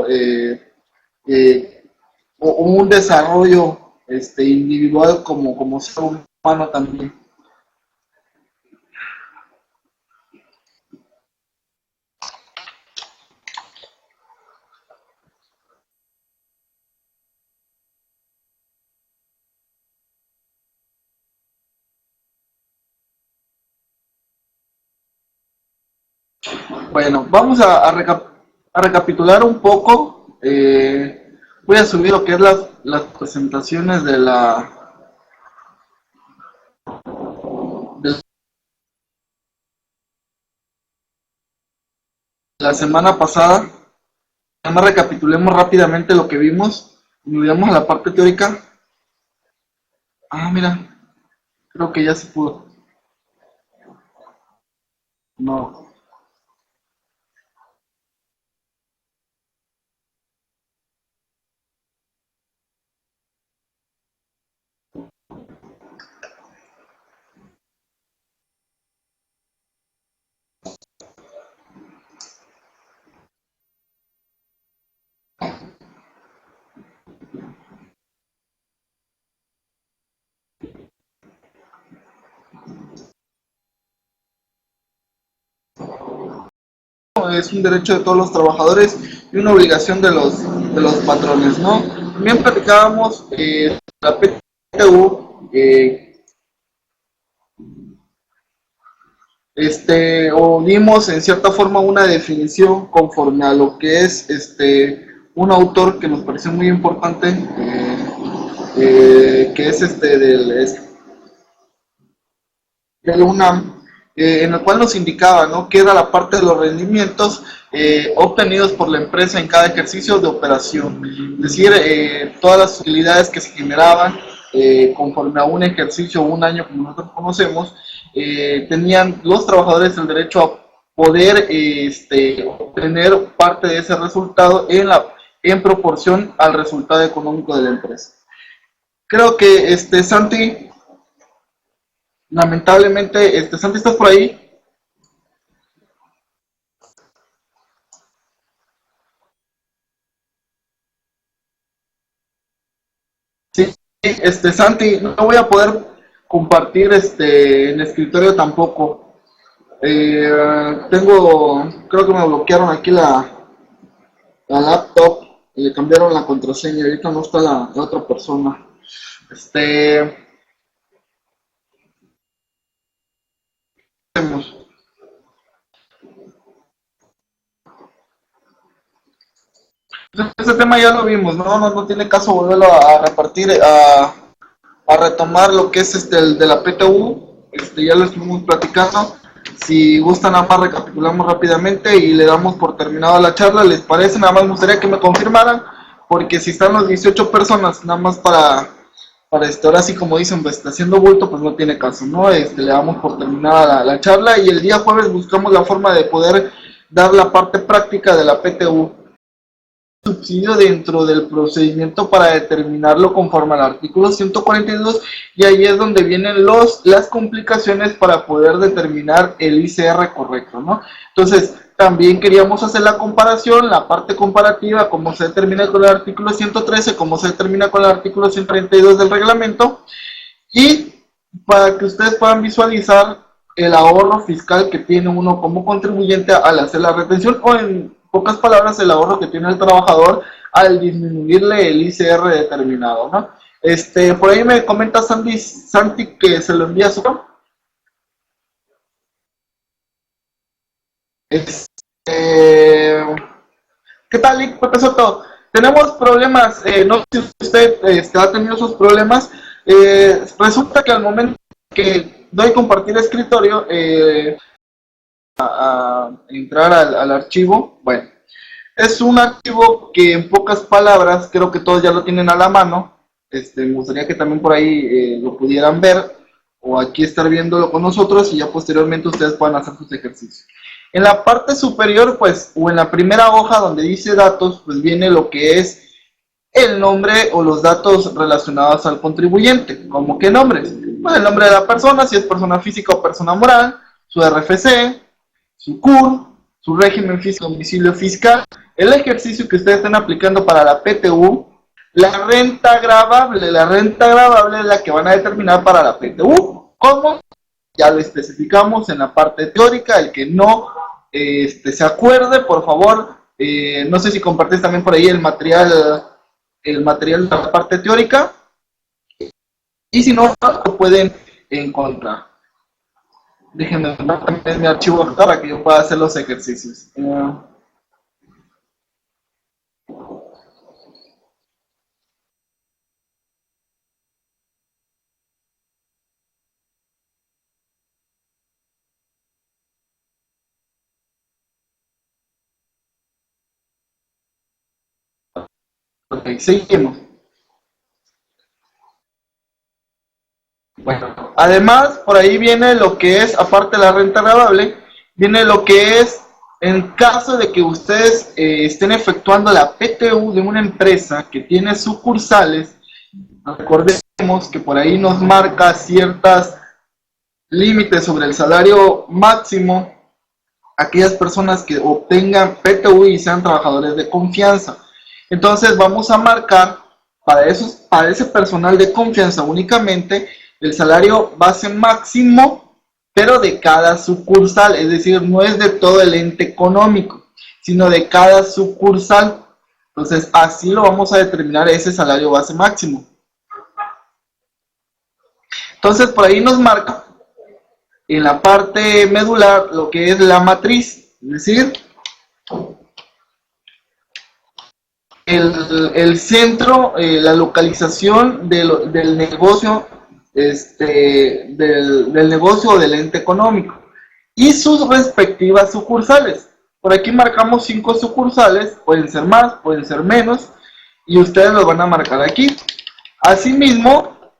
eh, eh, o un desarrollo individual como ser humano también. Bueno, vamos a recapitular un poco. Voy a subir lo que es las presentaciones de la semana pasada. Además, recapitulemos rápidamente lo que vimos. Y vamos a la parte teórica. Ah, mira, creo que ya se pudo. No. Es un derecho de todos los trabajadores y una obligación de los patrones, ¿no? También platicábamos la PTU, o dimos en cierta forma una definición conforme a lo que es un autor que nos pareció muy importante, que es del UNAM, en el cual nos indicaba, ¿no?, que era la parte de los rendimientos obtenidos por la empresa en cada ejercicio de operación. Es decir, todas las utilidades que se generaban conforme a un ejercicio o un año, como nosotros conocemos, tenían los trabajadores el derecho a poder obtener parte de ese resultado en proporción al resultado económico de la empresa. Creo que Santi, lamentablemente, Santi, ¿estás por ahí? Sí, Santi, no voy a poder compartir en escritorio tampoco. Creo que me bloquearon aquí la laptop y le cambiaron la contraseña. Ahorita no está la otra persona. Este, ese tema ya lo vimos, no tiene caso volverlo a repartir, a retomar lo que es el de la PTU. Ya lo estuvimos platicando. Si gustan, nada más recapitulamos rápidamente y le damos por terminado la charla. ¿Les parece? Nada más me gustaría que me confirmaran, porque si están los 18 personas, nada más para ahora sí, como dicen, pues está haciendo bulto, pues no tiene caso, ¿no? Le damos por terminada la charla y el día jueves buscamos la forma de poder dar la parte práctica de la PTU. Subsidio dentro del procedimiento para determinarlo conforme al artículo 142, y ahí es donde vienen las complicaciones para poder determinar el ICR correcto, ¿no? Entonces, también queríamos hacer la comparación, la parte comparativa, cómo se determina con el artículo 113, cómo se determina con el artículo 132 del reglamento, y para que ustedes puedan visualizar el ahorro fiscal que tiene uno como contribuyente al hacer la retención, o en pocas palabras, el ahorro que tiene el trabajador al disminuirle el ICR determinado, ¿no? Por ahí me comenta Santi que se lo envía a su... ¿Qué tal, Lick? Pepe Soto? Tenemos problemas, no sé si usted ha tenido esos problemas. Resulta que al momento que doy compartir escritorio, a entrar al archivo, bueno, es un archivo que en pocas palabras, creo que todos ya lo tienen a la mano. Me gustaría que también por ahí lo pudieran ver, o aquí estar viéndolo con nosotros, y ya posteriormente ustedes puedan hacer sus ejercicios. En la parte superior, pues, o en la primera hoja donde dice datos, pues viene lo que es el nombre o los datos relacionados al contribuyente. ¿Cómo qué nombres? Pues el nombre de la persona, si es persona física o persona moral, su RFC, su CUR, su régimen fiscal, domicilio fiscal, el ejercicio que ustedes están aplicando para la PTU, la renta gravable es la que van a determinar para la PTU. ¿Cómo? Ya lo especificamos en la parte teórica. El que no se acuerde, por favor, no sé si compartís también por ahí el material de la parte teórica, y si no, lo pueden encontrar. Déjenme ver también mi archivo para que yo pueda hacer los ejercicios. Ok, seguimos. Bueno, además, por ahí viene lo que es, aparte de la renta variable, viene lo que es, en caso de que ustedes estén efectuando la PTU de una empresa que tiene sucursales. Recordemos que por ahí nos marca ciertas límites sobre el salario máximo aquellas personas que obtengan PTU y sean trabajadores de confianza. Entonces vamos a marcar para ese personal de confianza únicamente el salario base máximo, pero de cada sucursal, es decir, no es de todo el ente económico, sino de cada sucursal. Entonces así lo vamos a determinar, ese salario base máximo. Entonces por ahí nos marca en la parte medular lo que es la matriz, es decir, el centro, la localización del negocio, del negocio o del ente económico y sus respectivas sucursales. Por aquí marcamos 5 sucursales, pueden ser más, pueden ser menos, y ustedes lo van a marcar aquí. Asimismo,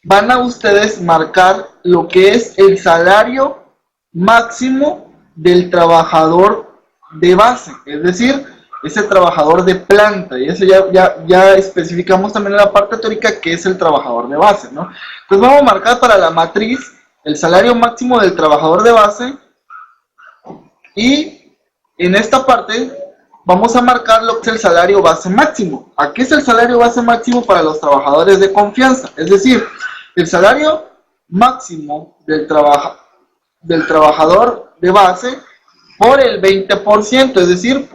van a ustedes marcar lo que es el salario máximo del trabajador de base, es decir, ese trabajador de planta, y eso ya especificamos también en la parte teórica que es el trabajador de base, ¿no? Entonces vamos a marcar para la matriz el salario máximo del trabajador de base, y en esta parte vamos a marcar lo que es el salario base máximo. Aquí es el salario base máximo para los trabajadores de confianza, es decir, el salario máximo del trabajador de base por el 20%, es decir,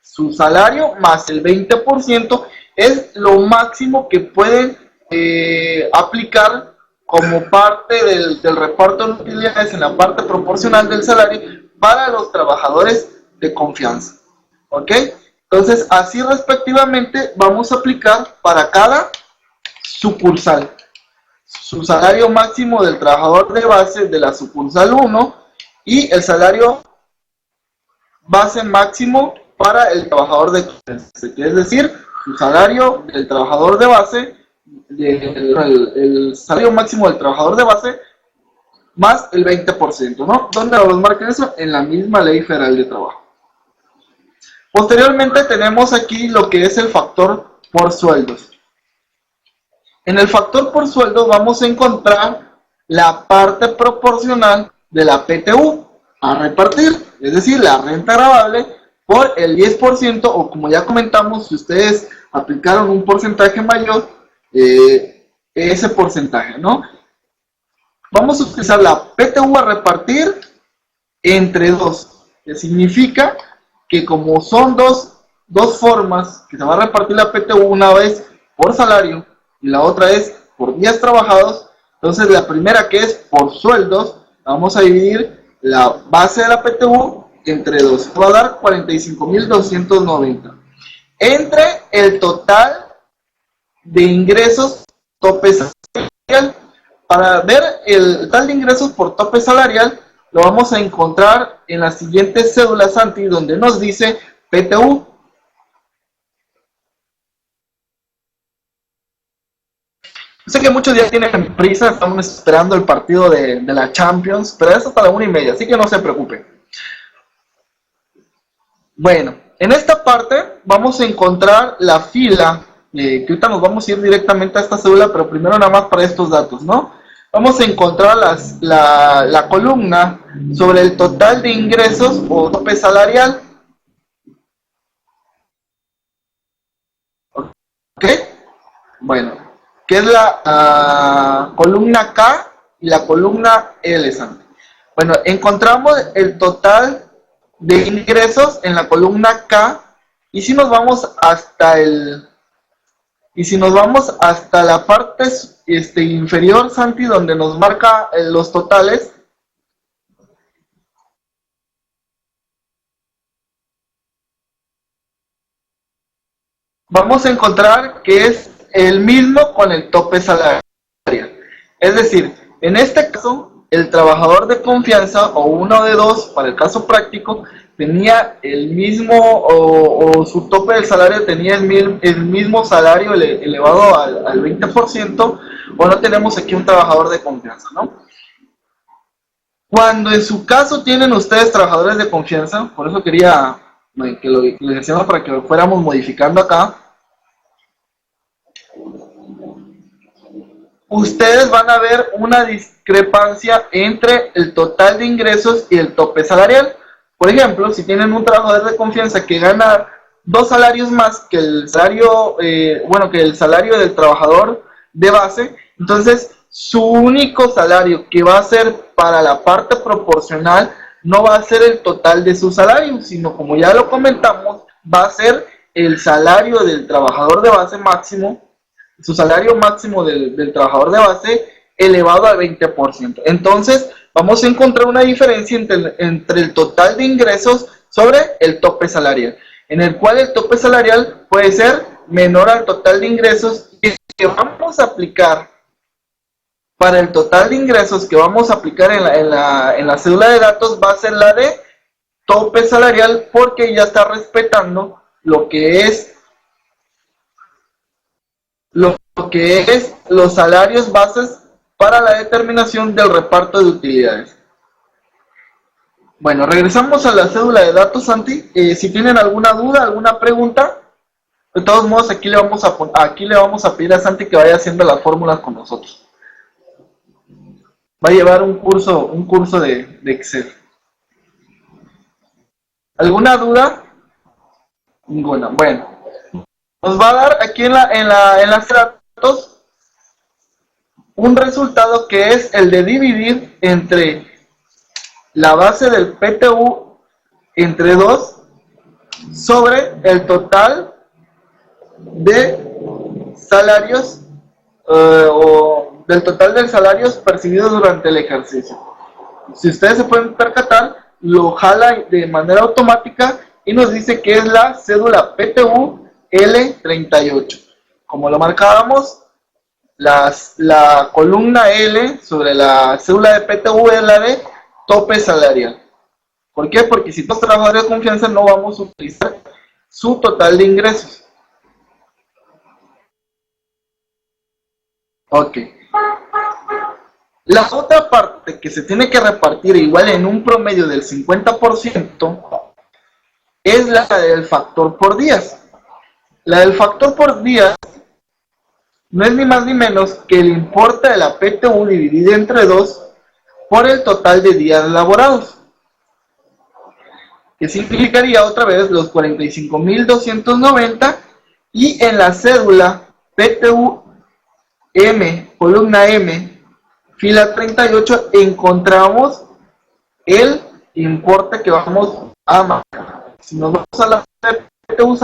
su salario más el 20% es lo máximo que pueden aplicar como parte del reparto de utilidades en la parte proporcional del salario para los trabajadores de confianza. ¿Ok? Entonces, así respectivamente vamos a aplicar para cada sucursal. Su salario máximo del trabajador de base de la sucursal 1 y el salario base máximo para el trabajador de confianza, es decir, su salario del trabajador de base, el salario máximo del trabajador de base más el 20%, ¿no? ¿Dónde los marcan eso? En la misma Ley Federal de Trabajo. Posteriormente tenemos aquí lo que es el factor por sueldos. En el factor por sueldo vamos a encontrar la parte proporcional de la PTU a repartir, es decir, la renta gravable por el 10%, o como ya comentamos, si ustedes aplicaron un porcentaje mayor, ese porcentaje, ¿no? Vamos a utilizar la PTU a repartir entre 2, que significa que como son dos formas que se va a repartir la PTU, una vez por salario y la otra es por días trabajados, entonces la primera, que es por sueldos, vamos a dividir la base de la PTU entre 2, va a dar 45.290 entre el total de ingresos tope salarial. Para ver el total de ingresos por tope salarial lo vamos a encontrar en las siguientes cédulas ANTI, donde nos dice PTU. Sé que muchos ya tienen prisa, estamos esperando el partido de la Champions, pero es hasta la 1:30, así que no se preocupen. Bueno, en esta parte vamos a encontrar la fila, que ahorita nos vamos a ir directamente a esta cédula, pero primero nada más para estos datos, ¿no? Vamos a encontrar la columna sobre el total de ingresos o tope salarial. Bueno, ¿qué es la columna K y la columna L, Santi? Bueno, encontramos el total de ingresos en la columna K y si nos vamos hasta la parte inferior, Santi, donde nos marca los totales, vamos a encontrar que es el mismo con el tope salarial. Es decir, en este caso, el trabajador de confianza o uno de dos, para el caso práctico, tenía el mismo o su tope del salario tenía el mismo salario elevado al 20%, o no tenemos aquí un trabajador de confianza, ¿no? Cuando en su caso tienen ustedes trabajadores de confianza, por eso quería que lo ejerciéramos para que lo fuéramos modificando acá, ustedes van a ver una discrepancia entre el total de ingresos y el tope salarial. Por ejemplo, si tienen un trabajador de confianza que gana 2 salarios más que el salario, que el salario del trabajador de base, entonces su único salario que va a ser para la parte proporcional no va a ser el total de su salario, sino como ya lo comentamos, va a ser el salario del trabajador de base máximo, su salario máximo del trabajador de base elevado al 20%. Entonces, vamos a encontrar una diferencia entre el total de ingresos sobre el tope salarial, en el cual el tope salarial puede ser menor al total de ingresos que vamos a aplicar para el total de ingresos que vamos a aplicar en la cédula de datos va a ser la de tope salarial porque ya está respetando lo que es los salarios bases para la determinación del reparto de utilidades. Bueno, regresamos a la cédula de datos, Santi. Si tienen alguna duda, alguna pregunta, de todos modos aquí le vamos a pedir a Santi que vaya haciendo las fórmulas con nosotros. Va a llevar un curso de Excel. ¿Alguna duda? Ninguna. Bueno, nos va a dar aquí en las datos un resultado que es el de dividir entre la base del PTU entre 2 sobre el total de salarios o del total de salarios percibidos durante el ejercicio. Si ustedes se pueden percatar, lo jala de manera automática y nos dice que es la cédula PTU L38. Como lo marcábamos, la columna L sobre la cédula de PTU es la de tope salarial. ¿Por qué? Porque si somos trabajadores de confianza no vamos a utilizar su total de ingresos. Ok. La otra parte que se tiene que repartir igual en un promedio del 50% es la del factor por días. La del factor por días no es ni más ni menos que el importe de la PTU dividido entre 2 por el total de días laborados, que significaría otra vez los 45.290 y en la cédula PTU M, columna M, fila 38, encontramos el importe que vamos a marcar. Si nos vamos a la PTU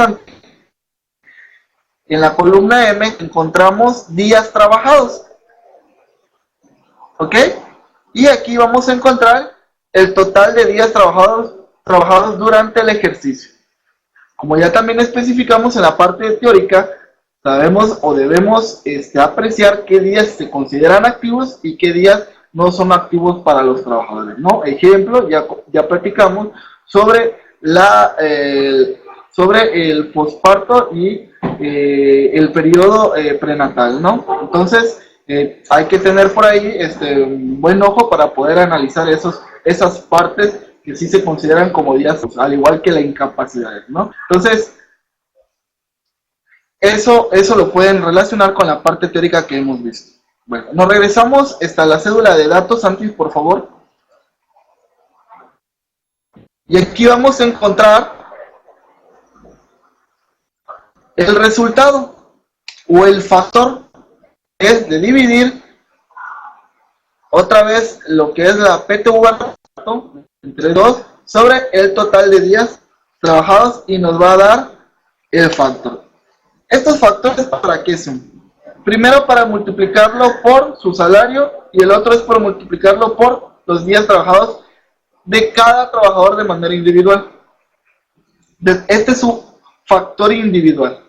en la columna M encontramos días trabajados. ¿Ok? Y aquí vamos a encontrar el total de días trabajados durante el ejercicio. Como ya también especificamos en la parte teórica, sabemos o debemos apreciar qué días se consideran activos y qué días no son activos para los trabajadores, ¿no? Ejemplo, ya platicamos sobre sobre el posparto y el periodo prenatal, ¿no? Entonces, hay que tener por ahí un buen ojo para poder analizar esas partes que sí se consideran como días, al igual que la incapacidad, ¿no? Entonces, eso lo pueden relacionar con la parte teórica que hemos visto. Bueno, nos regresamos hasta la cédula de datos, Santi, por favor. Y aquí vamos a encontrar el resultado. o el factor es de dividir otra vez lo que es la PTU entre 2 sobre el total de días trabajados y nos va a dar el factor. ¿Estos factores para qué son? Primero para multiplicarlo por su salario y el otro es por multiplicarlo por los días trabajados de cada trabajador de manera individual. Este es su factor individual.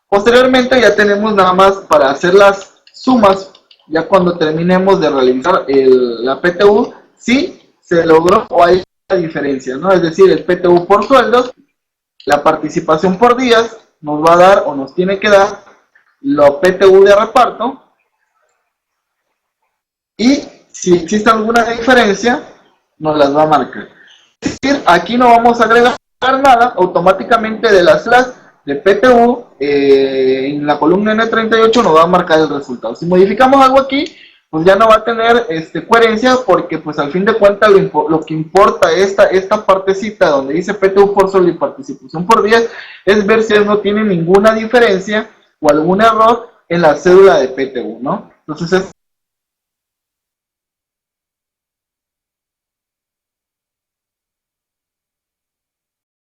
Posteriormente ya tenemos nada más para hacer las sumas, ya cuando terminemos de realizar la PTU, si se logró o hay una diferencia, ¿no? Es decir, el PTU por sueldos, la participación por días, nos va a dar o nos tiene que dar la PTU de reparto, y si existe alguna diferencia, nos las va a marcar. Es decir, aquí no vamos a agregar nada, automáticamente de las slash de PTU en la columna N38 nos va a marcar el resultado. Si modificamos algo aquí, pues ya no va a tener coherencia, porque pues al fin de cuentas lo que importa esta partecita donde dice PTU por sueldo y participación por días es ver si no tiene ninguna diferencia o algún error en la cédula de PTU, ¿no? Entonces